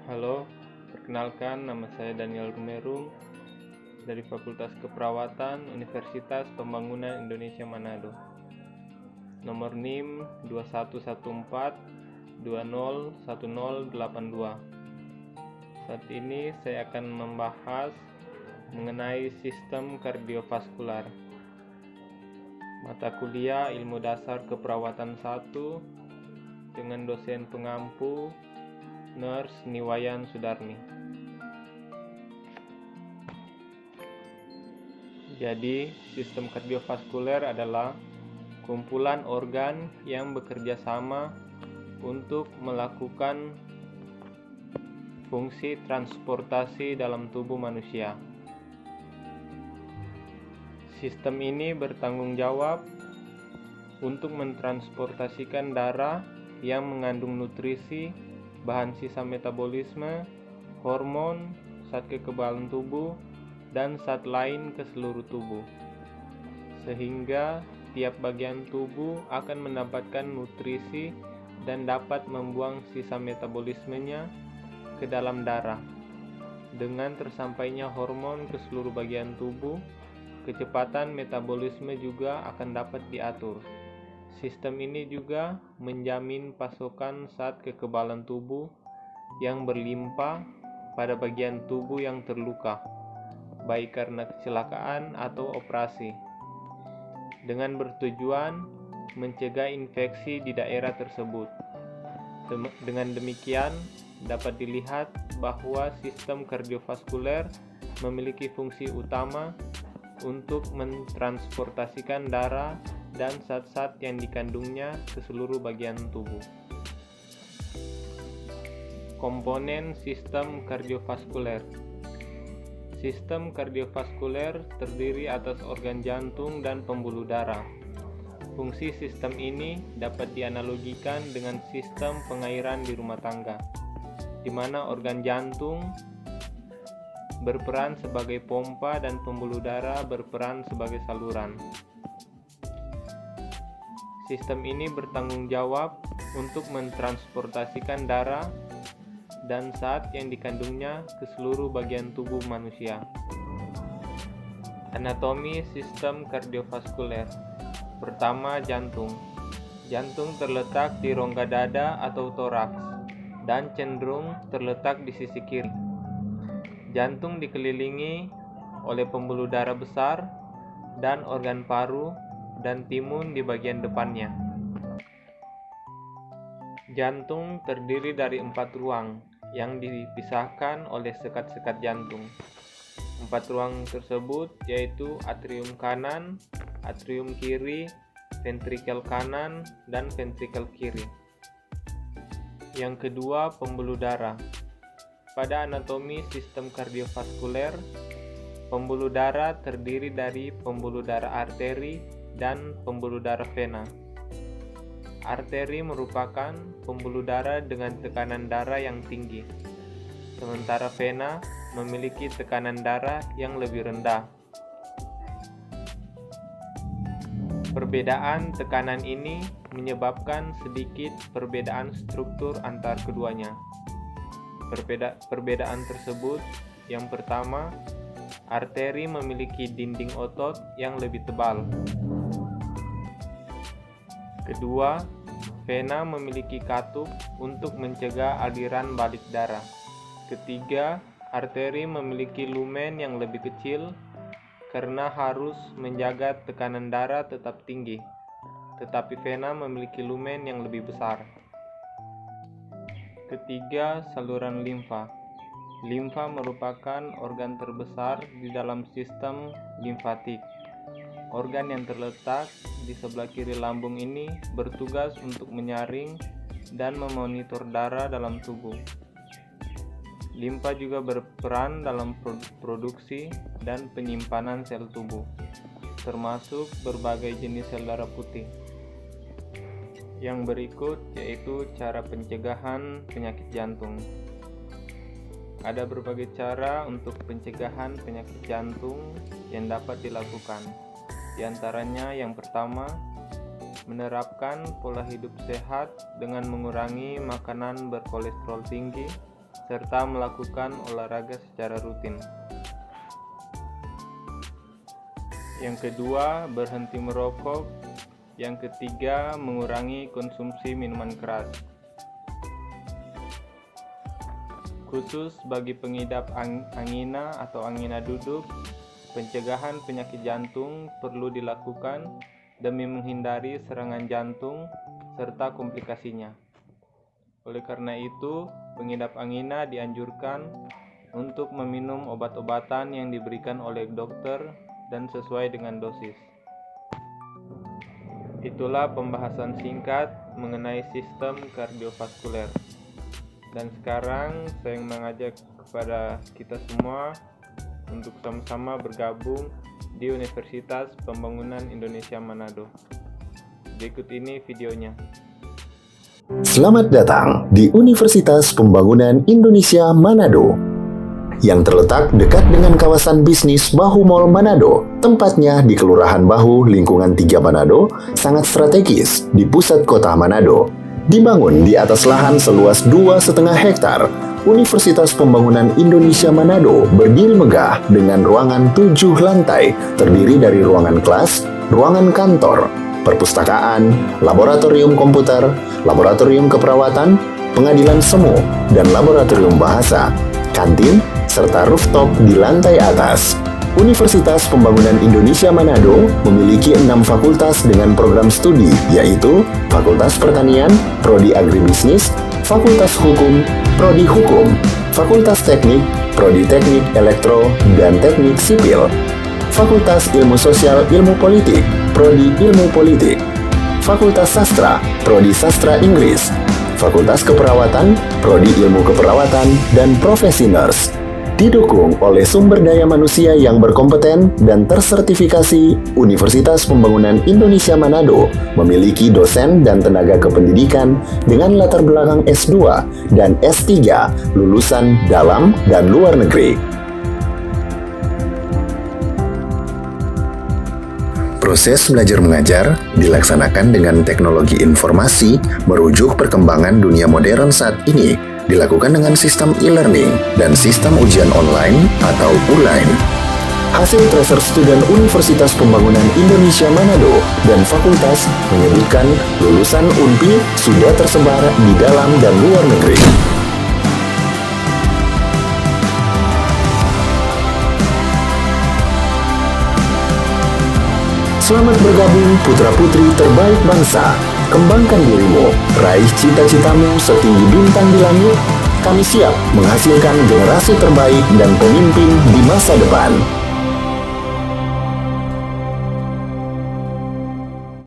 Halo, perkenalkan nama saya Daniel Rumerum dari Fakultas Keperawatan Universitas Pembangunan Indonesia Manado. Nomor NIM 2114201082. Saat ini saya akan membahas mengenai sistem kardiovaskular. Mata kuliah Ilmu Dasar Keperawatan 1 dengan dosen pengampu Nurse Niwayan Sudarni. Jadi, sistem kardiovaskuler adalah kumpulan organ yang bekerja sama untuk melakukan fungsi transportasi dalam tubuh manusia. Sistem ini bertanggung jawab untuk mentransportasikan darah yang mengandung nutrisi, bahan sisa metabolisme, hormon, zat kekebalan tubuh, dan zat lain ke seluruh tubuh. Sehingga tiap bagian tubuh akan mendapatkan nutrisi dan dapat membuang sisa metabolismenya ke dalam darah. Dengan tersampainya hormon ke seluruh bagian tubuh, kecepatan metabolisme juga akan dapat diatur. Sistem ini juga menjamin pasokan zat kekebalan tubuh yang berlimpah pada bagian tubuh yang terluka, baik karena kecelakaan atau operasi, dengan bertujuan mencegah infeksi di daerah tersebut. Dengan demikian, dapat dilihat bahwa sistem kardiovaskuler memiliki fungsi utama untuk mentransportasikan darah dan zat-zat yang dikandungnya ke seluruh bagian tubuh. Komponen sistem kardiovaskuler. Sistem kardiovaskuler terdiri atas organ jantung dan pembuluh darah. Fungsi sistem ini dapat dianalogikan dengan sistem pengairan di rumah tangga, di mana organ jantung berperan sebagai pompa dan pembuluh darah berperan sebagai saluran. Sistem ini bertanggung jawab untuk mentransportasikan darah dan zat yang dikandungnya ke seluruh bagian tubuh manusia. Anatomi sistem kardiovaskuler. Pertama, jantung. Jantung terletak di rongga dada atau toraks dan cenderung terletak di sisi kiri. Jantung dikelilingi oleh pembuluh darah besar dan organ paru dan timun di bagian depannya. Jantung terdiri dari 4 ruang yang dipisahkan oleh sekat-sekat jantung. 4 ruang tersebut yaitu atrium kanan, atrium kiri, ventrikel kanan, dan ventrikel kiri. Yang kedua, pembuluh darah. Pada anatomi sistem kardiovaskuler, pembuluh darah terdiri dari pembuluh darah arteri dan pembuluh darah vena. Arteri merupakan pembuluh darah dengan tekanan darah yang tinggi, sementara vena memiliki tekanan darah yang lebih rendah. Perbedaan tekanan ini menyebabkan sedikit perbedaan struktur antar keduanya. Perbedaan tersebut, yang pertama, arteri memiliki dinding otot yang lebih tebal. Kedua, vena memiliki katup untuk mencegah aliran balik darah. Ketiga, arteri memiliki lumen yang lebih kecil karena harus menjaga tekanan darah tetap tinggi, tetapi vena memiliki lumen yang lebih besar. Ketiga, saluran limfa. Limfa merupakan organ terbesar di dalam sistem limfatik. Organ yang terletak di sebelah kiri lambung ini bertugas untuk menyaring dan memonitor darah dalam tubuh. Limfa juga berperan dalam produksi dan penyimpanan sel tubuh, termasuk berbagai jenis sel darah putih. Yang berikut yaitu cara pencegahan penyakit jantung. Ada berbagai cara untuk pencegahan penyakit jantung yang dapat dilakukan. Di antaranya yang pertama, menerapkan pola hidup sehat dengan mengurangi makanan berkolesterol tinggi serta melakukan olahraga secara rutin. Yang kedua, berhenti merokok. Yang ketiga, mengurangi konsumsi minuman keras. Khusus bagi pengidap angina atau angina duduk, pencegahan penyakit jantung perlu dilakukan demi menghindari serangan jantung serta komplikasinya. Oleh karena itu, pengidap angina dianjurkan untuk meminum obat-obatan yang diberikan oleh dokter dan sesuai dengan dosis. Itulah pembahasan singkat mengenai sistem kardiovaskuler. Dan sekarang saya mengajak kepada kita semua untuk sama-sama bergabung di Universitas Pembangunan Indonesia Manado. Berikut ini videonya. Selamat datang di Universitas Pembangunan Indonesia Manado, yang terletak dekat dengan kawasan bisnis Bahu Mall Manado. Tempatnya di Kelurahan Bahu, Lingkungan 3 Manado, sangat strategis di pusat kota Manado. Dibangun di atas lahan seluas 2,5 hektar, Universitas Pembangunan Indonesia Manado berdiri megah dengan ruangan 7 lantai, terdiri dari ruangan kelas, ruangan kantor, perpustakaan, laboratorium komputer, laboratorium keperawatan, pengadilan semu, dan laboratorium bahasa, kantin, serta rooftop di lantai atas. Universitas Pembangunan Indonesia Manado memiliki 6 fakultas dengan program studi, yaitu Fakultas Pertanian, Prodi Agribisnis, Fakultas Hukum, Prodi Hukum, Fakultas Teknik, Prodi Teknik Elektro dan Teknik Sipil, Fakultas Ilmu Sosial Ilmu Politik, Prodi Ilmu Politik, Fakultas Sastra, Prodi Sastra Inggris, Fakultas Keperawatan, Prodi Ilmu Keperawatan, dan Profesi Nurse. Didukung oleh sumber daya manusia yang berkompeten dan tersertifikasi, Universitas Pembangunan Indonesia Manado memiliki dosen dan tenaga kependidikan dengan latar belakang S2 dan S3 lulusan dalam dan luar negeri. Proses belajar mengajar dilaksanakan dengan teknologi informasi merujuk perkembangan dunia modern saat ini, dilakukan dengan sistem e-learning dan sistem ujian online atau ULAIN. Hasil tracer student Universitas Pembangunan Indonesia Manado dan fakultas menyebutkan lulusan UNPI sudah tersebar di dalam dan luar negeri. Selamat bergabung putra-putri terbaik bangsa. Kembangkan dirimu, raih cita-citamu setinggi bintang di langit. Kami siap menghasilkan generasi terbaik dan pemimpin di masa depan.